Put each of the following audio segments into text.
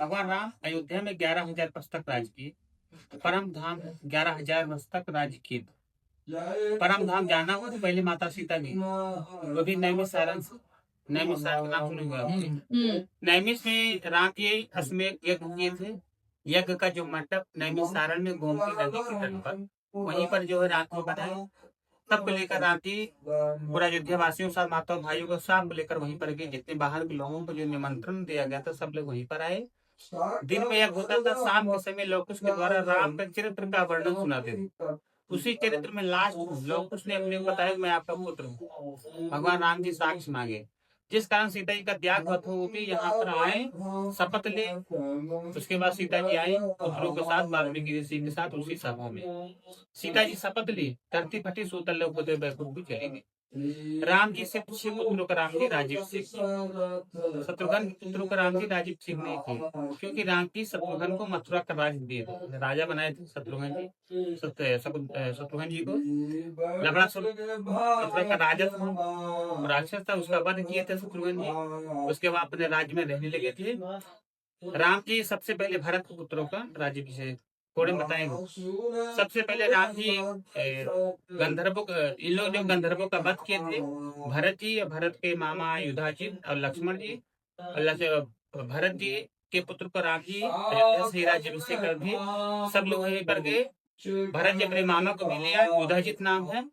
भगवान राम अयोध्या में 11,000 वर्ष तक राज किए। परम धाम 11,000 वर्ष तक राज किए। परम धाम जाना हो तो पहले माता सीता ने, वो भी नैमिषारण्य से। नैमिषारण्य का नाम सुनेंगे आप। नैमिष में राम के असमें यज्ञ किए थे। यज्ञ का जो मंडप नैमिषारण्य में गोमती नदी के तट पर, वहीं पर जो है राम को बनाए। सबको लेकर राम जी पूरा अयोध्या वासियों के साथ, माता भाइयों को सबको लेकर वहीं पर गए। जितने बाहर के लोगों को जो निमंत्रण दिया गया था, सब लोग वहीं पर आए। दिन में यज्ञ होता था, शाम के समय लोकुश के द्वारा राम के चरित्र का वर्णन सुनाते थे। उसी चरित्र में लास्ट लोकुश ने अपने को बताया कि मैं आपका पुत्र हूँ। भगवान राम जी साक्ष्य मांगे, जिस कारण सीता जी का त्याग हुआ था, वो भी यहाँ पर आए, शपथ ले। उसके बाद सीता जी आए पुत्रों के साथ, वाल्मीकि ऋषि के साथ उसी सभा में। सीता जी शपथ ली, धरती फटी सूतल लोग बैकुंठ भी चले गए। राम जी से 6 पुत्रों का राम जी राजीव शत्रुघ्न पुत्रों का राम जी राजीव सिंह नहीं थे, क्योंकि राम जी शत्रुघ्न को मथुरा का राज दिए थे, राजा बनाए थे शत्रुघ्न जी। शत्रुघ्न जी को लबड़ा मथुरा का राजा राक्षस था, उसका वध किए थे शत्रुघ्न जी। उसके बाद अपने राज्य में रहने लगे थे। राम जी सबसे पहले भरत पुत्रों का राज्य थोड़े बताएंगे। सबसे पहले राम जी गंधर्वों इन लोग जो गंधर्वों का वध किए थे, भरत जी, भरत के मामा युधाजित और लक्ष्मण जी। भरत जी के पुत्र को राम जी अयोध्या से राज्याभिषेक कर दिए। सब लोग वहीं पर गए। भरत जी अपने मामा को भी लिया, युधाजित नाम है।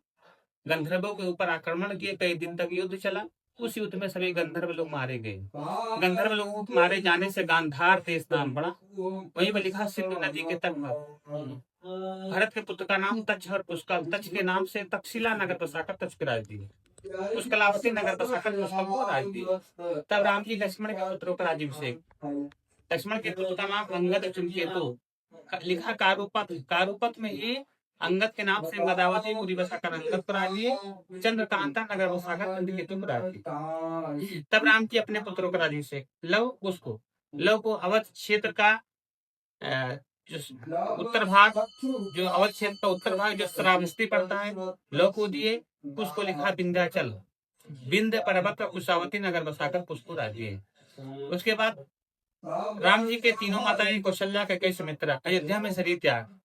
गंधर्वों के ऊपर आक्रमण किए, कई दिन तक युद्ध चला। उस युद्ध में सभी गंधर्व लोग मारे गए। गंधर्व लोगों को मारे जाने से गांधार देश नाम पड़ा। वहीं पर लिखा सिंधु नदी के तट पर। भरत के पुत्र का नाम तक्ष और पुष्कल, तक्ष के नाम से तक्षशिला नगर बसाकर तक्ष के राज दिए। पुष्कलावती नगर बसाकर पुष्कल को राज दिए। तब राम जी लक्ष्मण के पुत्रों का राज्याभिषेक। लक्ष्मण के पुत्र का नाम अंगद चिमकेतु, लिखा कारूपत। कारूपत में ही अंगद के नाम से गदावती पुरी बसाकर अंगद को राज दिए। चंद्रकांता नगर बसाकर चंद्रकेतु को राज दिए। तब राम जी अपने पुत्रों का राज्याभिषेक लव को अवध क्षेत्र का उत्तर भाग, जो अवध क्षेत्र का उत्तर भाग जो श्रावस्ती पड़ता है, लव को दिए। उसको लिखा विंध्याचल, विंध्य पर्वत का कुशावती नगर बसाकर पुष्को राज दिए। उसके बाद राम जी के तीनों माताएं कौशल्या, कैकेयी, सुमित्रा अयोध्या में शरीर त्याग।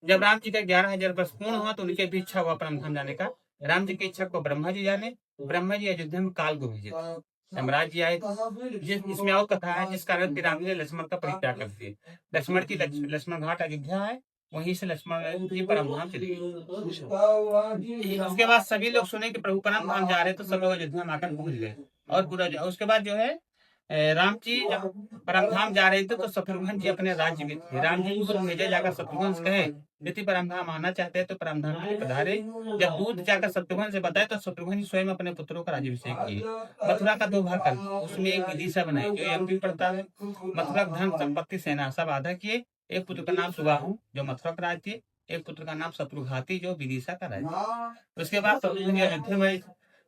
जब राम जी का 11,000 वर्ष पूर्ण हुआ तो उनके भी इच्छा हुआ परम धाम जाने का। राम जी की इच्छा को ब्रह्मा जी जाने। ब्रह्मा जी अयोध्या में काल को भेजे, यमराज जी आए। इसमें और कथा है, जिस कारण राम जी ने लक्ष्मण का परित्याग कर दिया। लक्ष्मण घाट अयोध्या है, वहीं से लक्ष्मण जी परम धाम चले गए। उसके बाद सभी लोग सुने कि प्रभु परम धाम जा रहे, तो सब लोग अयोध्या में आकर पहुंच गए। और पूरा उसके बाद जो है राम जी जब परमधाम जा रहे थे तो शत्रुघ्न जी अपने राज्य में थे। राम जी को भेजे जाकर शत्रुघ्न से कहे, यदि परमधाम आना चाहते हैं तो परमधाम में पधारे। जब दूत जाकर शत्रुघ्न से बताए तो शत्रुघ्न जी स्वयं अपने पुत्रों का राज्याभिषेक किए। मथुरा का 2 भाग कर उसमें एक विदिशा बनाई, जो एमपी पड़ता है। मथुरा धन संपत्ति सेना सब आधा किए। एक पुत्र का नाम सुबाहु जो मथुरा का राज थे, एक पुत्र का नाम शत्रुघाती जो विदिशा का राज। उसके बाद अयोध्या में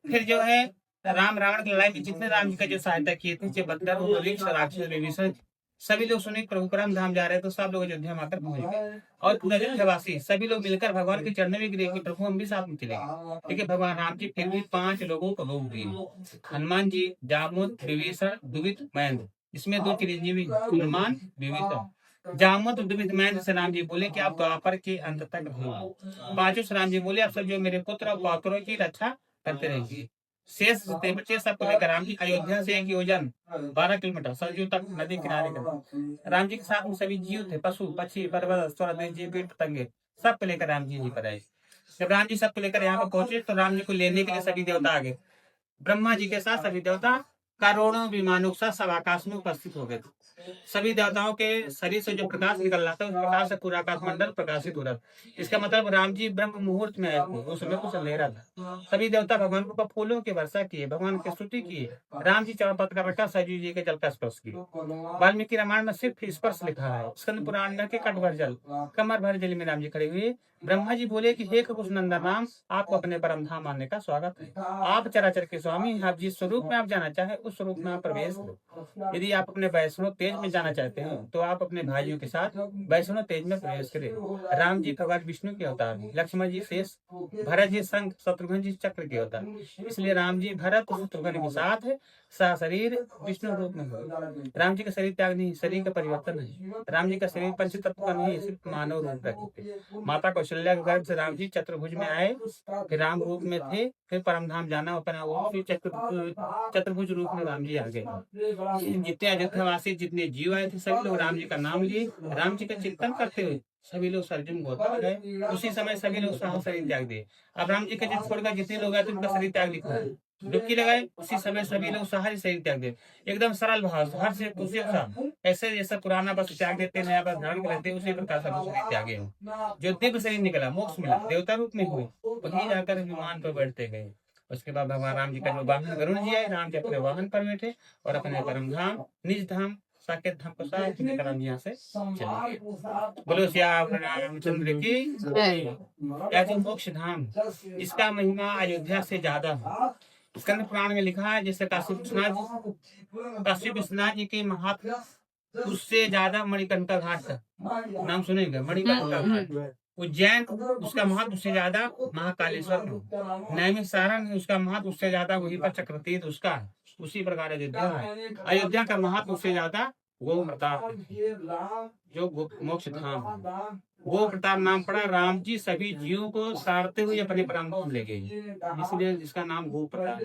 फिर जो है राम रावण की लड़ाई में जितने राम जी का जो सहायता किए थे, राक्षस विभीषण, सभी लोग सुने प्रभु परम धाम जा रहे हैं, तो सब लोग अयोध्या में आकर पहुंच गए। और पूरा अयोध्यावासी सभी लोग मिलकर भगवान के चरणों में गिरे कि प्रभु हम भी साथ में चलेंगे। लेकिन भगवान राम जी फिर भी 5 लोगों को रोक दिए। हनुमान जी, जामुन, विभीषण, दुवित, महेंद्र। इसमें 2 चिरंजीवी, हनुमान, विभीषण। जामुन दुवित महेंद्र से राम जी बोले कि आप द्वापर के अंत तक रहेंगे। 5 से राम जी बोले आप सब जो मेरे पुत्र और पौत्रों की रक्षा करते रहेंगे। शेष बच्चे सबको लेकर राम जी अयोध्या से 1 योजन 12 किलोमीटर सरयू तक नदी किनारे गए। राम जी के साथ में सभी जीव थे, पशु पक्षी पर्वत स्वरदेव जीव कीट पतंगे, सबको लेकर राम जी यहीं पर आए। जब राम जी सबको लेकर यहाँ पर पहुंचे तो राम जी को लेने के लिए सभी देवता आ गए। ब्रह्मा जी के साथ सभी देवता करोड़ों विमानों के साथ सब आकाश में उपस्थित हो गए थे। सभी देवताओं के शरीर से जो प्रकाश निकल रहा था, उस प्रकाश से पूरा आकाश मंडल प्रकाशित हो रहा था। इसका मतलब राम जी ब्रह्म मुहूर्त में आए थे, उस समय कुछ अंधेरा था। सभी देवता भगवान को फूलों की वर्षा किए, भगवान की स्तुति की। राम जी चरण पत्र का रखा, सरयू जी के जल का स्पर्श किए। वाल्मीकि रामायण में सिर्फ स्पर्श लिखा है। स्कंद पुराण में कट भर जल, कमर भर जल में राम जी खड़े हुए। ब्रह्मा जी बोले कि हे कुछ नंदन राम, आपको अपने परम धाम आने का स्वागत है। आप चराचर के स्वामी, आप जिस स्वरूप में आप जाना चाहे उस स्वरूप में आप प्रवेश करें। यदि आप अपने वैष्णव तेज में जाना चाहते हैं तो आप अपने भाइयों के साथ वैष्णव तेज में प्रवेश करें। राम जी भगवान विष्णु के अवतार हैं, लक्ष्मण जी शेष, भरत जी शंख, शत्रुघ्न जी चक्र के अवतार। इसलिए राम जी भरत और शत्रुघ्न के साथ है, सा शरीर विष्णु रूप में हो। राम जी का शरीर त्याग नहीं, शरीर का परिवर्तन है। राम जी का शरीर पंच तत्व का नहीं, सिर्फ मानव रूप रखते। माता कौशल्या के गर्भ से राम जी चतुर्भुज में आए, फिर राम रूप में थे, फिर परमधाम जाना अपना वो, फिर चतुर्भुज रूप में राम जी आ गए। जितने अयोध्यावासी जितने जीव आए थे सभी लोग राम जी का नाम लिए, राम जी का चिंतन करते हुए सभी लोग सर्जुन गोत्र गए। उसी समय सभी लोग शरीर त्याग दिए। अब राम जी का जिस छोड़कर जितने लोग आए थे उनका शरीर त्याग लिखा है। डुबकी लगाए उसी समय सभी लोग सारे शरीर त्याग दे। एकदम सरल भाव, हर से खुशी के साथ, ऐसे जैसा पुराना बस त्याग देते, नया बस धारण कर लेते, उसी प्रकार सब शरीर त्यागे हो। जो दिव्य शरीर निकला, मोक्ष मिला, देवता रूप में हुए, वही जाकर विमान पर बैठते गए। उसके बाद भगवान राम जी का जो वाहन गरुड़ जी आए, राम जी अपने वाहन पर बैठे और अपने परम धाम निज धाम साकेत धाम को साथ लेकर हम यहाँ से चले। बोलो श्याम रामचंद्र की जय। यह जो मोक्ष धाम, इसका महिमा अयोध्या से ज्यादा है। स्कंद पुराण में लिखा है, जैसे काशी विश्वनाथ जी के महात्मा, उससे ज्यादा मणिकंठा घाट का नाम सुनेंगे। मणिकंठा घाट उज्जैन, उसका महत्व उससे ज्यादा महाकालेश्वर, नैमिषारण्य उसका महत्व उससे ज्यादा, वहीं पर चक्रतीर्थ उसका, उसी प्रकार अयोध्या है। अयोध्या का महत्व उससे ज्यादा गो प्रताप, जो मोक्ष धाम, गो प्रताप नाम पड़ा। राम जी सभी जीवों को सारते हुए अपने परम धाम ले गए, इसलिए इसका नाम गो प्रताप।